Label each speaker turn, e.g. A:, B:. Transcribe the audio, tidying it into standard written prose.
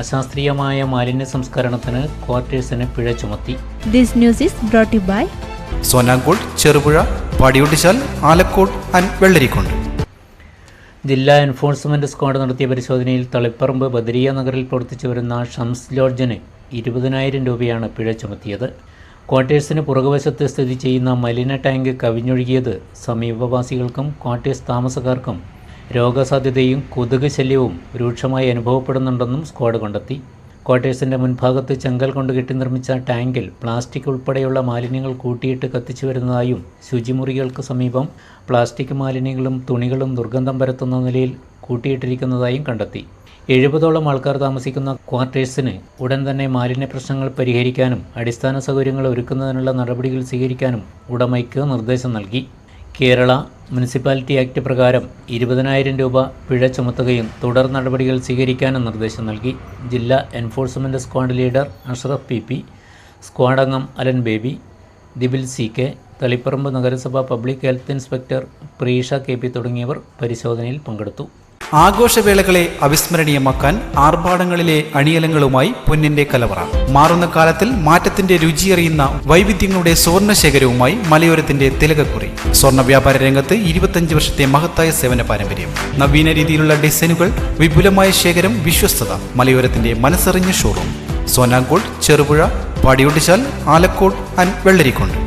A: അശാസ്ത്രീയമായ മാലിന്യ സംസ്കരണത്തിന് ക്വാർട്ടേഴ്സിന് പിഴ ചുമത്തി.
B: This news is brought to you by
C: സോനാങ്കോട്, ചെറുപുഴ, പാടിയൊട്ടിച്ചാൽ, ആലക്കോട് ആൻഡ് വെള്ളരിക്കുണ്ട്.
A: ജില്ലാ എൻഫോഴ്സ്മെന്റ് സ്ക്വാഡ് നടത്തിയ പരിശോധനയിൽ തളിപ്പറമ്പ് ബദരിയ നഗറിൽ പ്രവർത്തിച്ചു വരുന്ന ഷംസ് ലോഡ്ജിന് 20,000 രൂപയാണ് പിഴ ചുമത്തിയത്. ക്വാർട്ടേഴ്സിന് പുറകുവശത്ത് സ്ഥിതി ചെയ്യുന്ന മലിന ടാങ്ക് കവിഞ്ഞൊഴുകിയത് സമീപവാസികൾക്കും ക്വാർട്ടേഴ്സ് താമസക്കാർക്കും രോഗസാധ്യതയും കൊതുക് ശല്യവും രൂക്ഷമായി അനുഭവപ്പെടുന്നുണ്ടെന്നും സ്ക്വാഡ് കണ്ടെത്തി. ക്വാർട്ടേഴ്സിൻ്റെ മുൻഭാഗത്ത് ചെങ്കൽ കൊണ്ട് കെട്ടി നിർമ്മിച്ച ടാങ്കിൽ പ്ലാസ്റ്റിക് ഉൾപ്പെടെയുള്ള മാലിന്യങ്ങൾ കൂട്ടിയിട്ട് കത്തിച്ചു വരുന്നതായും ശുചിമുറികൾക്ക് സമീപം പ്ലാസ്റ്റിക് മാലിന്യങ്ങളും തുണികളും ദുർഗന്ധം പരത്തുന്ന നിലയിൽ കൂട്ടിയിട്ടിരിക്കുന്നതായും കണ്ടെത്തി. 70ഓളം ആൾക്കാർ താമസിക്കുന്ന ക്വാർട്ടേഴ്സിന് ഉടൻ തന്നെ മാലിന്യ പ്രശ്നങ്ങൾ പരിഹരിക്കാനും അടിസ്ഥാന സൗകര്യങ്ങൾ ഒരുക്കുന്നതിനുള്ള നടപടികൾ സ്വീകരിക്കാനും ഉടമയ്ക്ക് നിർദ്ദേശം നൽകി. കേരള മുനിസിപ്പാലിറ്റി ആക്ട് പ്രകാരം 20,000 രൂപ പിഴ ചുമത്തുകയും തുടർ നടപടികൾ സ്വീകരിക്കാനും നിർദ്ദേശം നൽകി. ജില്ലാ enforcement squad leader Ashraf P, squad അംഗം അലൻ ബേബി, ദിബിൽ CK, തളിപ്പറമ്പ് നഗരസഭ public health inspector Preesha KP തുടങ്ങിയവർ പരിശോധനയിൽ പങ്കെടുത്തു.
C: ആഘോഷവേളകളെ അവിസ്മരണീയമാക്കാൻ ആർഭാടങ്ങളിലെ അണിയലങ്ങളുമായി പൊന്നിന്റെ കലവറ. മാറുന്ന കാലത്തിൽ മാറ്റത്തിന്റെ രുചിയറിയുന്ന വൈവിധ്യങ്ങളുടെ സ്വർണ്ണശേഖരവുമായി മലയോരത്തിന്റെ തിലകക്കുറി. സ്വർണ്ണ വ്യാപാര രംഗത്ത് 25 വർഷത്തെ മഹത്തായ സേവന പാരമ്പര്യം. നവീന രീതിയിലുള്ള ഡിസൈനുകൾ, വിപുലമായ ശേഖരം, വിശ്വസ്തത. മലയോരത്തിന്റെ മനസ്സറിഞ്ഞ ഷോറൂം. സോനാങ്കോട്, ചെറുപുഴ, പാടിയൊട്ടിച്ചാൽ, ആലക്കോട് ആൻഡ് വെള്ളരിക്കുണ്ട്.